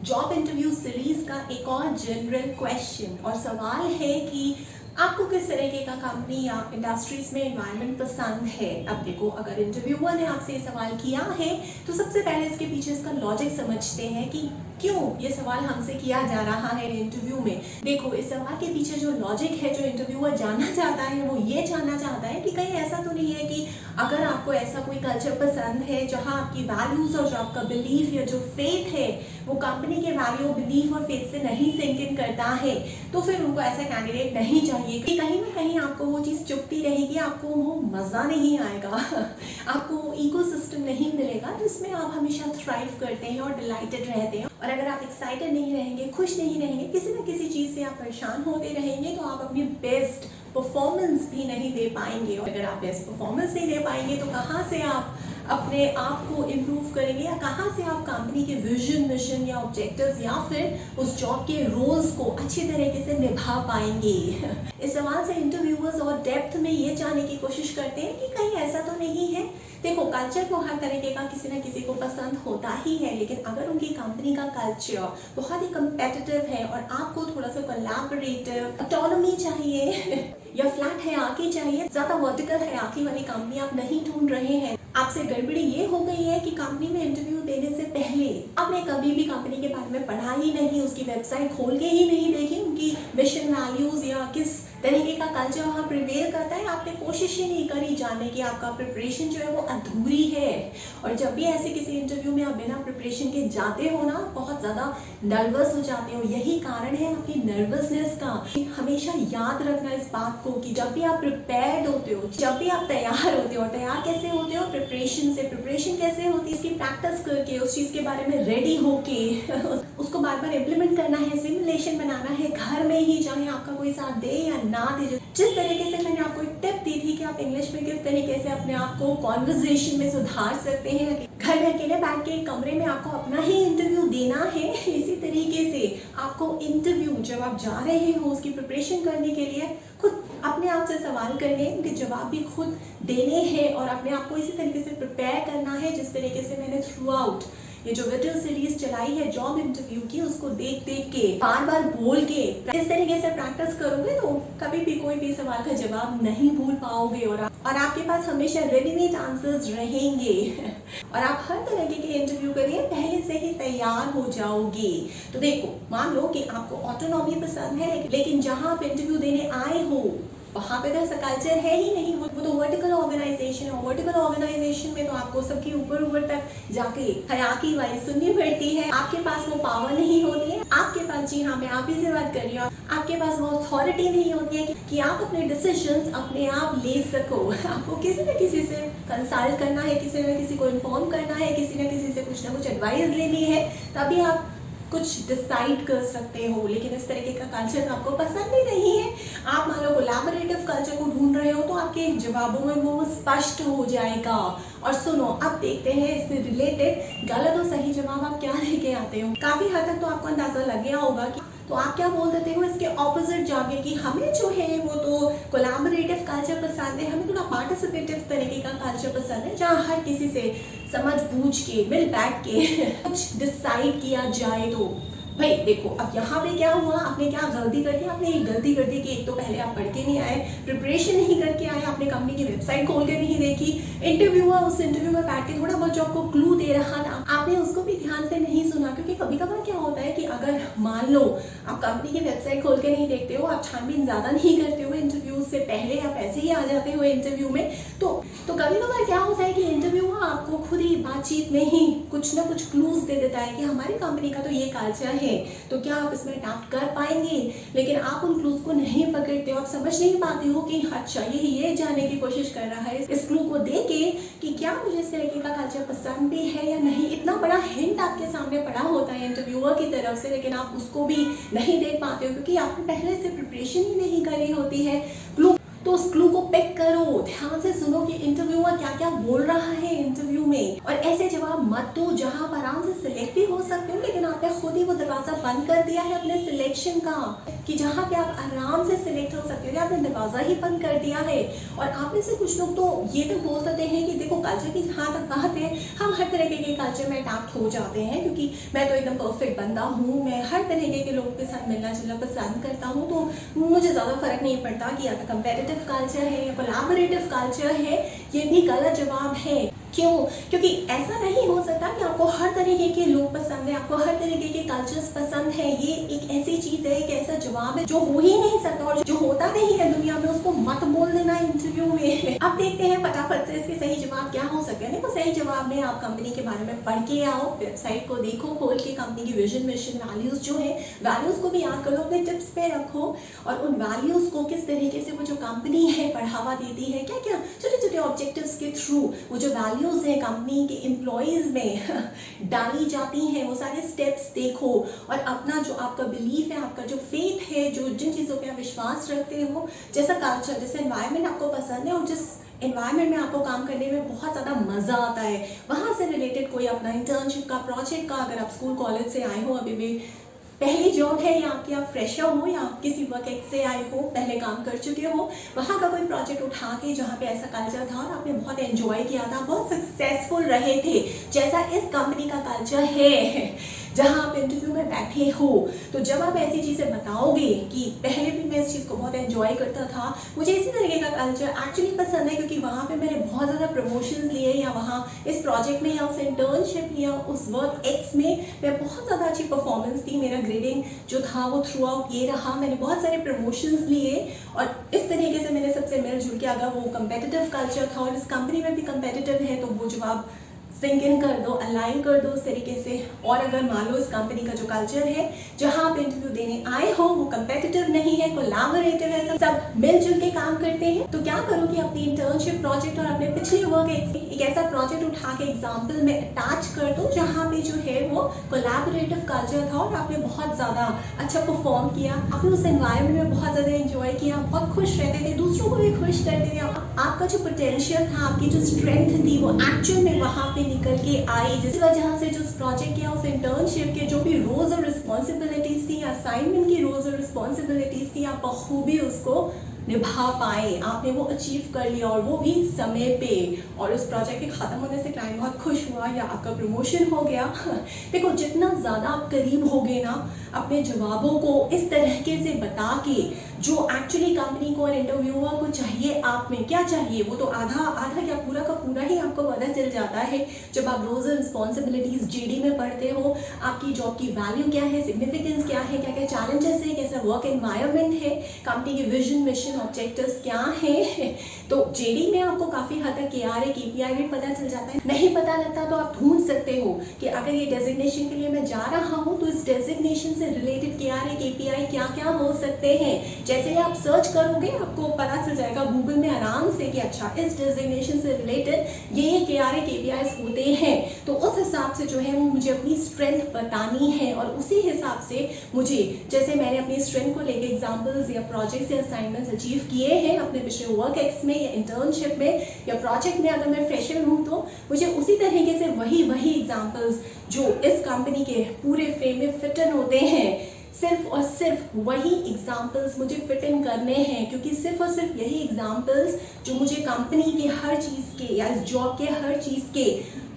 Job interview series का एक और जनरल क्वेश्चन और सवाल है कि आपको किस तरीके का कंपनी या इंडस्ट्रीज में एनवायरनमेंट पसंद है। अब देखो, अगर इंटरव्यूअर ने आपसे ये सवाल किया है तो सबसे पहले इसके पीछे इसका लॉजिक समझते हैं कि क्यों ये सवाल हमसे किया जा रहा है इंटरव्यू में। देखो, इस सवाल के पीछे जो लॉजिक है, जो इंटरव्यूअर जानना चाहता है, वो ये जानना चाहता है कि कहीं ऐसा तो नहीं है कि अगर आपको ऐसा कोई कल्चर पसंद है जहाँ आपकी वैल्यूज और जो आपका बिलीफ या जो फेथ है वो कंपनी के वैल्यू, बिलीफ और फेथ से नहीं सिंक इन करता है, तो फिर उनको ऐसा कैंडिडेट नहीं चाहिए। कि कहीं ना कहीं आपको वो चीज़ चुभती रहेगी, आपको वो मज़ा नहीं आएगा, आपको इकोसिस्टम नहीं मिलेगा जिसमें आप हमेशा थ्राइव करते हैं और डिलाइटेड रहते हैं। और अगर आप एक्साइटेड नहीं रहेंगे, खुश नहीं रहेंगे, किसी न किसी चीज़ से आप परेशान होते रहेंगे, तो आप अपनी बेस्ट परफॉर्मेंस भी नहीं दे पाएंगे। और अगर आप बेस्ट परफॉर्मेंस नहीं दे पाएंगे तो कहाँ से आप अपने आप को इम्प्रूव करेंगे, या कहाँ से आप कंपनी के विजन, मिशन या ऑब्जेक्टिव्स या फिर उस जॉब के रोल्स को अच्छी तरीके से निभा पाएंगे। इस सवाल से इंटरव्यूअर्स और डेप्थ में ये जानने की कोशिश करते हैं कि कहीं ऐसा तो नहीं है। देखो, कल्चर को हर तरीके का किसी न किसी को पसंद होता ही है, लेकिन अगर उनकी कंपनी का कल्चर बहुत ही कम्पेटिटिव है और आपको थोड़ा सा कोलैबोरेटिव ऑटोनॉमी चाहिए या फ्लैट हायरार्की चाहिए, ज़्यादा वर्टिकल हायरार्की वाली कंपनी आप नहीं ढूंढ रहे हैं, आपसे गड़बड़ी ये हो गई है कि कंपनी में इंटरव्यू देने से पहले आपने कभी भी कंपनी के बारे में पढ़ा ही नहीं, उसकी वेबसाइट खोल के ही नहीं देखी, उनकी मिशन, वैल्यूज या किस तरीके का कल्चर वहाँ प्रिवेल करता है, आपने कोशिश ही नहीं करी जानने की, आपका प्रिपरेशन जो है वो अधूरी है। और जब भी ऐसे किसी इंटरव्यू में आप बिना प्रिपरेशन के जाते हो ना, बहुत ज़्यादा नर्वस हो जाते हो। यही कारण है आपकी नर्वसनेस का। हमेशा याद रखना इस बात को कि जब भी आप प्रिपेयर्ड होते हो, जब भी आप तैयार होते हो, तैयार कैसे होते हो? प्रिपरेशन से। प्रिपरेशन कैसे होती है? इसकी प्रैक्टिस करके, उस चीज़ के बारे में रेडी होके उसको बार बार इम्प्लीमेंट करना है, सिमुलेशन बनाना है घर में ही, चाहे आपका कोई साथ दे या ना दे। जिस तरीके से मैंने आपको एक टिप दी थी कि आप इंग्लिश में किस तरीके से अपने आप को कॉन्वर्सेशन में सुधार सकते हैं, घर में अकेले बैठ के एक कमरे में आपको अपना ही इंटरव्यू देना है, इसी तरीके से आपको इंटरव्यू जब आप जा रहे हो उसकी प्रिपरेशन करने के लिए खुद अपने आप से सवाल करने, उनके जवाब भी खुद देने हैं और अपने आप को इसी तरीके से प्रिपेयर करना है जिस तरीके से मैंने थ्रू आउट ये जो वीडियो सीरीज चलाई है जॉब इंटरव्यू की, उसको देख देख के, बार बार बोल के, इस तरीके से प्रैक्टिस करोगे तो कभी भी कोई भी सवाल का जवाब नहीं भूल पाओगे और आपके पास हमेशा रेडीमेड आंसर्स रहेंगे और आप हर तरीके के इंटरव्यू के लिए पहले से ही तैयार हो जाओगे। तो देखो, मान लो कि आपको ऑटोनॉमी पसंद है, लेकिन जहाँ आप इंटरव्यू देने आए हो वहाँ पे तो ऐसा कल्चर है ही नहीं, वो तो वर्टिकल ऑर्गेनाइजेशन है। वर्टिकल ऑर्गेनाइजेशन में तो आपको सबके ऊपर तक जाके हायरार्की वाइज सुननी पड़ती है, आपके पास वो पावर नहीं होती है, आपके पास, जी हाँ मैं आप ही से बात कर रही हूँ, आपके पास वो अथॉरिटी नहीं होती है कि आप अपने डिसीजंस अपने आप ले सको। आपको किसी न किसी से कंसल्ट करना है, किसी न किसी को इन्फॉर्म करना है, किसी न किसी से कुछ ना कुछ एडवाइस लेनी है, तभी आप कुछ डिसाइड कर सकते हो। लेकिन इस तरीके का कल्चर आपको पसंद ही नहीं है, आप मान लो कोलैबोरेटिव कल्चर को ढूंढ रहे हो, तो आपके जवाबों में वो स्पष्ट हो जाएगा। और सुनो, अब देखते हैं इससे रिलेटेड गलत और सही जवाब आप क्या लेके आते हो। काफी हद तक तो आपको अंदाजा लग गया होगा कि तो आप क्या बोल देते हो इसके ऑपोजिट जाके कि हमें जो है वो तो कोलैबोरेटिव कल्चर पसंद है, हमें थोड़ा पार्टिसिपेटिव तरीके का कल्चर पसंद है जहाँ हर किसी से समझ बूझ के, मिल बैठ के कुछ डिसाइड किया जाए। तो भाई देखो, अब यहाँ पे क्या हुआ, आपने क्या गलती कर दी? आपने एक गलती कर दी कि एक तो पहले आप पढ़ के नहीं आए, प्रिपरेशन नहीं करके आए, आपने कंपनी की वेबसाइट खोल के नहीं देखी, इंटरव्यूअर उस इंटरव्यू में बैठ के थोड़ा बहुत जो आपको क्लू दे रहा था आपने उसको भी ध्यान से नहीं सुना। क्योंकि कभी कभार क्या होता है कि अगर मान लो आप कंपनी की वेबसाइट खोल के नहीं देखते हो, आप छानबीन ज़्यादा नहीं करते हो इंटरव्यू से पहले, आप ऐसे ही आ जाते हो इंटरव्यू में, तो कभी कभार क्या होता है कि इंटरव्यूअर आपको खुद ही बातचीत में ही कुछ ना कुछ क्लूज दे देता है कि हमारी कंपनी का तो ये कल्चर है, तो क्या आप इसमें अडैप्ट कर पाएंगे। लेकिन आप उन क्लूज को नहीं पकड़ते हो, आप समझ नहीं पाते हो कि अच्छा ये जानने की कोशिश कर रहा है इस क्लू को दे के कि क्या मुझे इस तरीके का कल्चर पसंद भी है या नहीं। इतना बड़ा हिंट आपके सामने पड़ा होता है इंटरव्यूअर की तरफ से, लेकिन आप उसको भी नहीं देख पाते हो क्योंकि आपने पहले से प्रिपरेशन ही नहीं करी होती है। क्लू तो उस क्लू को पिक करो, ध्यान से सुनो कि इंटरव्यूअर क्या क्या बोल रहा है इंटरव्यू में, और ऐसे जवाब मत दो जहां आप आराम से सिलेक्ट भी हो सकते हो, लेकिन आपने खुद ही वो दरवाजा बंद कर दिया है अपने सिलेक्शन का, कि जहां पे आप आराम से सिलेक्ट हो सकते हो, आपने दरवाजा ही बंद कर दिया है। और आप में से कुछ लोग तो ये तो बोल सकते हैं कि देखो कल्चर की जहाँ तक बात है, हम हर तरह के कल्चर में अडैप्ट हो जाते हैं, क्योंकि मैं तो एकदम परफेक्ट बंदा हूँ, मैं हर तरह के लोगों के साथ मिलना जुलना पसंद करता हूँ, तो मुझे ज़्यादा फर्क नहीं पड़ता कि अगर कंपेटिटिव कल्चर है या कोलैबोरेटिव कल्चर है। ये भी गलत जवाब है। क्यों? क्योंकि ऐसा नहीं हो सकता कि आपको हर तरीके के लोग पसंद है, आपको हर तरीके के कल्चर्स पसंद है। ये एक ऐसी चीज है, एक ऐसा जवाब है जो हो ही नहीं सकता, और जो होता नहीं है दुनिया में उसको मत बोल देना इंटरव्यू में। अब देखते हैं फटाफट से इसके सही जवाब क्या हो सकते हैं। देखो, सही जवाब में आप कंपनी के बारे में पढ़ के आओ, वेबसाइट को देखो खोल के, कंपनी की विजन मिशन वैल्यूज जो है, वैल्यूज को भी याद करो, अपने टिप्स पे रखो, और उन वैल्यूज को किस तरीके से वो जो कंपनी है बढ़ावा देती है, क्या क्या छोटे छोटे ऑब्जेक्टिव्स के थ्रू वो जो वैल्यूज है कंपनी के एम्प्लॉयज में डाली जाती हैं, वो सारे स्टेप्स देखो, और अपना जो आपका बिलीफ है, आपका जो फेथ है, जो जिन चीज़ों पे आप विश्वास रखते हो, जैसा कल्चर, जैसा एनवायरनमेंट आपको पसंद है, और जिस एनवायरनमेंट में आपको काम करने में बहुत ज़्यादा मज़ा आता है, वहाँ से रिलेटेड कोई अपना इंटर्नशिप का, प्रोजेक्ट का, अगर आप स्कूल कॉलेज से आए हो, अभी भी पहली जॉब है या आपकी, आप फ्रेशर हो या आप किसी वर्क एक्स से आए हो, पहले काम कर चुके हो, वहाँ का कोई प्रोजेक्ट उठा के जहाँ पे ऐसा कल्चर था और आपने बहुत एंजॉय किया था, बहुत सक्सेसफुल रहे थे, जैसा इस कंपनी का कल्चर है जहाँ आप इंटरव्यू में बैठे हो, तो जब आप ऐसी चीज़ें बताओगे कि पहले भी मैं इस चीज़ को बहुत एंजॉय करता था, मुझे इसी तरीके का कल्चर एक्चुअली पसंद है, क्योंकि वहाँ पे मैंने बहुत ज़्यादा प्रमोशंस लिए, या वहाँ इस प्रोजेक्ट में या उस इंटर्नशिप या उस वर्क एक्स में मैं बहुत ज़्यादा अच्छी परफॉर्मेंस थी, मेरा ग्रेडिंग जो था वो थ्रू आउट ये रहा, मैंने बहुत सारे प्रमोशंस लिए, और इस तरीके से मैंने सबसे मिलजुल के, अगर वो कंपेटिटिव कल्चर था और इस कंपनी में भी कंपेटिटिव है, तो वो जवाब सिंक इन कर दो, अलाइन कर दो उस तरीके से। और अगर मान लो इस कंपनी का जो कल्चर है जहां आप इंटरव्यू देने आए हो वो कंपेटिटिव नहीं है, कोलैबोरेटिव है, सब मिलजुल के काम करते हैं, तो क्या करो कि अपनी इंटर्नशिप प्रोजेक्ट और अपने पिछले वर्क एक ऐसा प्रोजेक्ट उठा के एग्जाम्पल में अटैच कर दो जहाँ पे जो है वो कोलैबोरेटिव कल्चर था और आपने बहुत ज़्यादा अच्छा परफॉर्म किया, आपने उस एनवायरनमेंट में बहुत ज़्यादा एंजॉय किया, बहुत खुश रहते थे, दूसरों को भी खुश करते थे, आपका जो पोटेंशियल था, आपकी जो स्ट्रेंथ थी वो एक्चुअल में वहाँ पे निकल के आई, जिस वजह से जो प्रोजेक्ट या उस इंटर्नशिप के जो भी रोल्स और रिस्पॉन्सिबिलिटीज थी, असाइनमेंट की रोल्स और रिस्पॉन्सिबिलिटीज थी, आप बखूबी उसको निभा पाए, आपने वो अचीव कर लिया, और वो भी समय पे, और उस प्रोजेक्ट के ख़त्म होने से क्लाइंट बहुत खुश हुआ या आपका प्रमोशन हो गया। देखो, जितना ज़्यादा आप करीब होगे ना अपने जवाबों को इस तरीके से बता के, जो एक्चुअली कंपनी को और इंटरव्यूअर को चाहिए, आप में क्या चाहिए, वो तो आधा आधा क्या पूरा का पूरा ही आपको पता चल जाता है जब आप रोल्स एंड रिस्पॉन्सिबिलिटीज जेडी में पढ़ते हो, आपकी जॉब की वैल्यू क्या है, सिग्निफिकेंस क्या है, क्या क्या चैलेंजेस है, कैसा वर्क एनवायरनमेंट है, कंपनी की विजन मिशन ऑब्जेक्टिव्स क्या है। तो जेडी में आपको काफ़ी हद तक KRA KPI भी पता चल जाता है। नहीं पता लगता तो आप ढूंढ सकते हो कि अगर ये डेजिग्नेशन के लिए मैं जा रहा हूँ तो इस डेजिग्नेशन से रिलेटेड KRA KPI क्या क्या हो सकते हैं। जैसे ही आप सर्च करोगे आपको पता चल जाएगा गूगल में आराम से कि अच्छा इस डेजिग्नेशन से रिलेटेड ये KRA KPIs होते हैं, तो उस हिसाब से जो है वो मुझे अपनी स्ट्रेंथ बतानी है, और उसी हिसाब से मुझे, जैसे मैंने अपनी स्ट्रेंथ को लेके एग्जांपल्स या प्रोजेक्ट्स या असाइनमेंट्स अचीव किए हैं अपने पिछले वर्क एक्स में या इंटर्नशिप में या प्रोजेक्ट में, अगर मैं फ्रेशर हूँ तो मुझे उसी तरीके से वही एग्जांपल्स जो इस कंपनी के पूरे फ्रेम में फिट इन होते हैं, सिर्फ और सिर्फ वही एग्जाम्पल्स मुझे फिट इन करने हैं, क्योंकि सिर्फ और सिर्फ यही एग्जाम्पल्स जो मुझे कंपनी के हर चीज़ के या इस जॉब के हर चीज़ के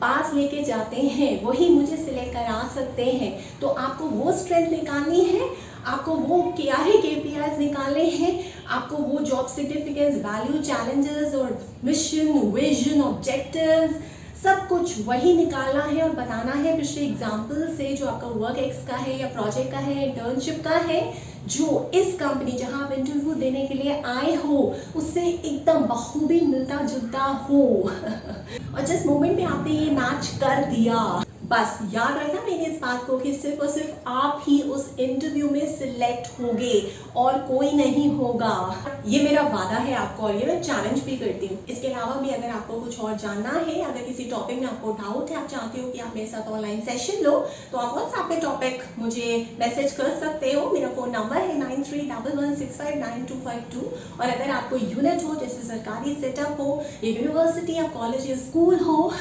पास लेके जाते हैं, वही मुझे सिलेक्ट करा सकते हैं। तो आपको वो स्ट्रेंथ निकालनी है, आपको वो KRA KPIs निकालने हैं, आपको वो जॉब सिग्निफिकेंस, वैल्यू, चैलेंजेस और मिशन, विजन, ऑब्जेक्टिव्स सब कुछ वही निकालना है और बताना है पिछले एग्जाम्पल से, जो आपका वर्क एक्स का है या प्रोजेक्ट का है, इंटर्नशिप का है, जो इस कंपनी जहां आप इंटरव्यू देने के लिए आए हो उससे एकदम बखूबी मिलता जुलता हो। और जिस मोमेंट में आपने ये मैच कर दिया, बस याद रखना मेरी इस बात को कि सिर्फ और सिर्फ आप ही उस इंटरव्यू में सिलेक्ट होगे और कोई नहीं होगा। ये मेरा वादा है आपको और ये मैं चैलेंज भी करती हूँ। इसके अलावा भी अगर आपको कुछ और जानना है, अगर किसी टॉपिक में आपको डाउट है, आप चाहते हो कि आप मेरे साथ ऑनलाइन सेशन लो, तो आप व्हाट्सएप पे टॉपिक मुझे मैसेज कर सकते हो। मेरा फोन नंबर है 9311659252। और अगर आपको यूनिट हो, जैसे सरकारी सेटअप हो, या यूनिवर्सिटी या कॉलेज या स्कूल हो,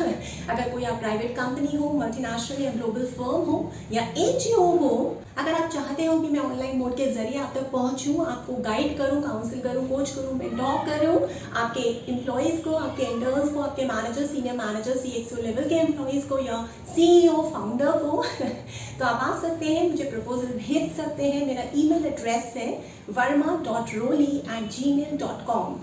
अगर कोई आप प्राइवेट कंपनी हो, मल्टीनेशनल या ग्लोबल फर्म हो या एनजीओ हो, अगर आप चाहते हो कि मैं ऑनलाइन मोड के जरिए आप तक पहुंचूं, आपको गाइड करूं, काउंसिल करूं, कोच करूं, मेंटोर करूं, आपके एम्प्लॉइज को, आपके इंटर्न्स को, आपके manager, senior manager, CXO level के एम्प्लॉइज को या CEO फाउंडर को तो आप आ सकते हैं, मुझे प्रपोजल भेज सकते हैं। मेरा email एड्रेस है verma.roli@gmail.com।